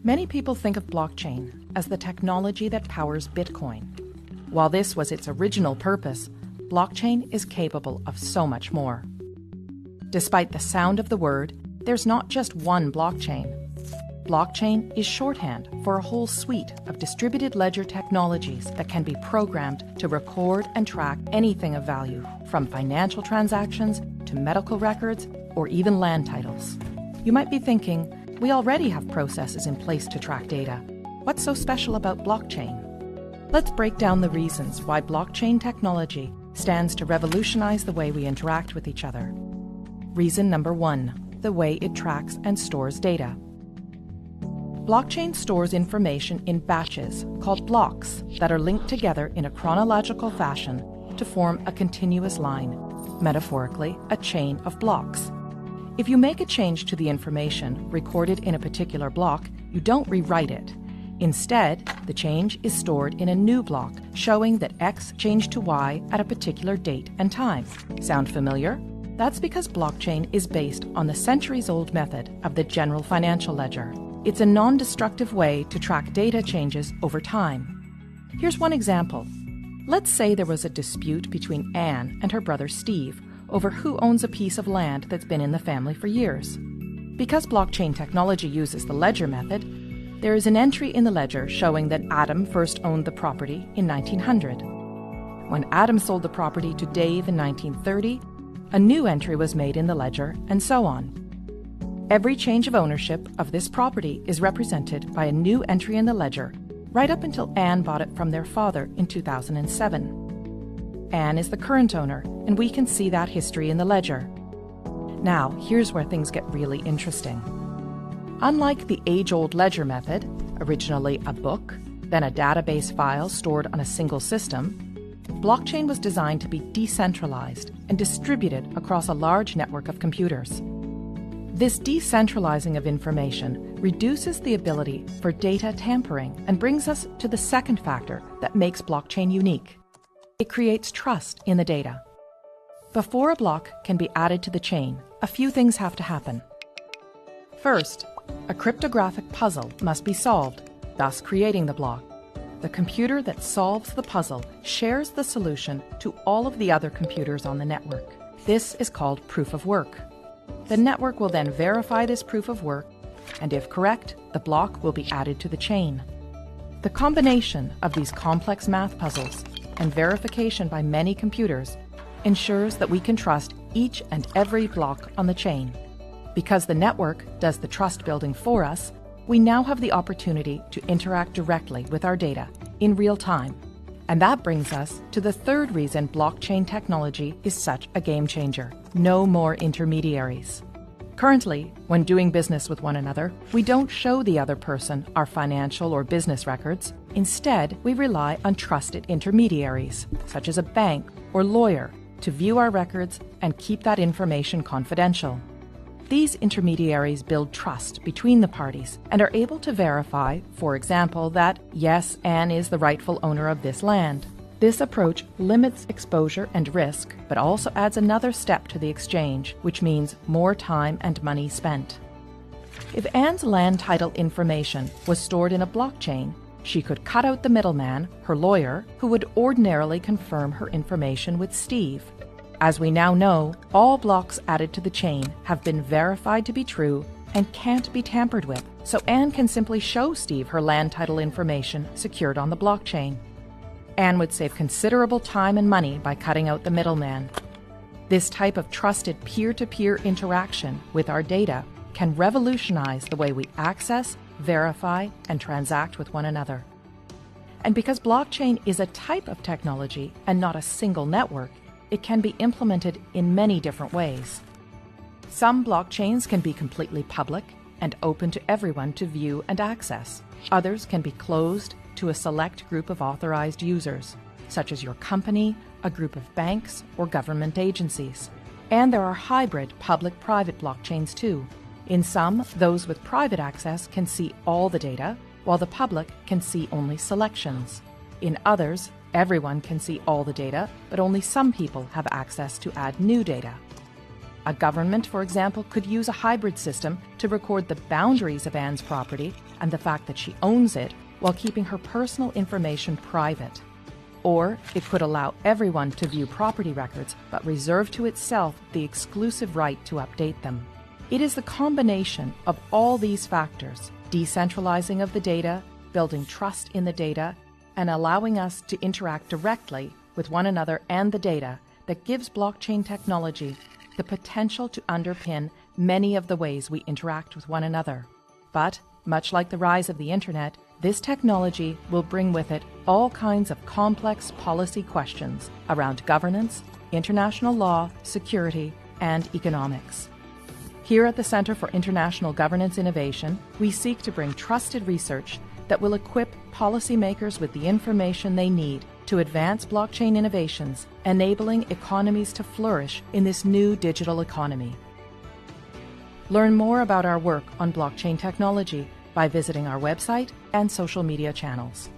Many people think of blockchain as the technology that powers Bitcoin. While this was its original purpose, blockchain is capable of so much more. Despite the sound of the word, there's not just one blockchain. Blockchain is shorthand for a whole suite of distributed ledger technologies that can be programmed to record and track anything of value, from financial transactions to medical records or even land titles. You might be thinking, we already have processes in place to track data. What's so special about blockchain? Let's break down the reasons why blockchain technology stands to revolutionize the way we interact with each other. Reason number 1, the way it tracks and stores data. Blockchain stores information in batches called blocks that are linked together in a chronological fashion to form a continuous line, metaphorically, a chain of blocks. If you make a change to the information recorded in a particular block, you don't rewrite it. Instead, the change is stored in a new block, showing that X changed to Y at a particular date and time. Sound familiar? That's because blockchain is based on the centuries-old method of the general financial ledger. It's a non-destructive way to track data changes over time. Here's one example. Let's say there was a dispute between Anne and her brother Steve over who owns a piece of land that's been in the family for years. Because blockchain technology uses the ledger method, there is an entry in the ledger showing that Adam first owned the property in 1900. When Adam sold the property to Dave in 1930, a new entry was made in the ledger, and so on. Every change of ownership of this property is represented by a new entry in the ledger, right up until Anne bought it from their father in 2007. Anne is the current owner, and we can see that history in the ledger. Now, here's where things get really interesting. Unlike the age-old ledger method, originally a book, then a database file stored on a single system, blockchain was designed to be decentralized and distributed across a large network of computers. This decentralizing of information reduces the ability for data tampering and brings us to the second factor that makes blockchain unique. It creates trust in the data. Before a block can be added to the chain, a few things have to happen. First, a cryptographic puzzle must be solved, thus creating the block. The computer that solves the puzzle shares the solution to all of the other computers on the network. This is called proof of work. The network will then verify this proof of work, and if correct, the block will be added to the chain. The combination of these complex math puzzles and verification by many computers ensures that we can trust each and every block on the chain. Because the network does the trust building for us, we now have the opportunity to interact directly with our data in real time. And that brings us to the third reason blockchain technology is such a game changer: no more intermediaries. Currently, when doing business with one another, we don't show the other person our financial or business records. Instead, we rely on trusted intermediaries, such as a bank or lawyer, to view our records and keep that information confidential. These intermediaries build trust between the parties and are able to verify, for example, that, yes, Anne is the rightful owner of this land. This approach limits exposure and risk, but also adds another step to the exchange, which means more time and money spent. If Anne's land title information was stored in a blockchain, she could cut out the middleman, her lawyer, who would ordinarily confirm her information with Steve. As we now know, all blocks added to the chain have been verified to be true and can't be tampered with, so Anne can simply show Steve her land title information secured on the blockchain. Anne would save considerable time and money by cutting out the middleman. This type of trusted peer-to-peer interaction with our data can revolutionize the way we access, verify, and transact with one another. And because blockchain is a type of technology and not a single network, it can be implemented in many different ways. Some blockchains can be completely public and open to everyone to view and access. Others can be closed to a select group of authorized users, such as your company, a group of banks, or government agencies. And there are hybrid public-private blockchains too. In some, those with private access can see all the data, while the public can see only selections. In others, everyone can see all the data, but only some people have access to add new data. A government, for example, could use a hybrid system to record the boundaries of Anne's property and the fact that she owns it while keeping her personal information private. Or it could allow everyone to view property records but reserve to itself the exclusive right to update them. It is the combination of all these factors, decentralizing of the data, building trust in the data, and allowing us to interact directly with one another and the data, that gives blockchain technology the potential to underpin many of the ways we interact with one another. But, much like the rise of the Internet, this technology will bring with it all kinds of complex policy questions around governance, international law, security, and economics. Here at the Centre for International Governance Innovation, we seek to bring trusted research that will equip policymakers with the information they need to advance blockchain innovations, enabling economies to flourish in this new digital economy. Learn more about our work on blockchain technology by visiting our website and social media channels.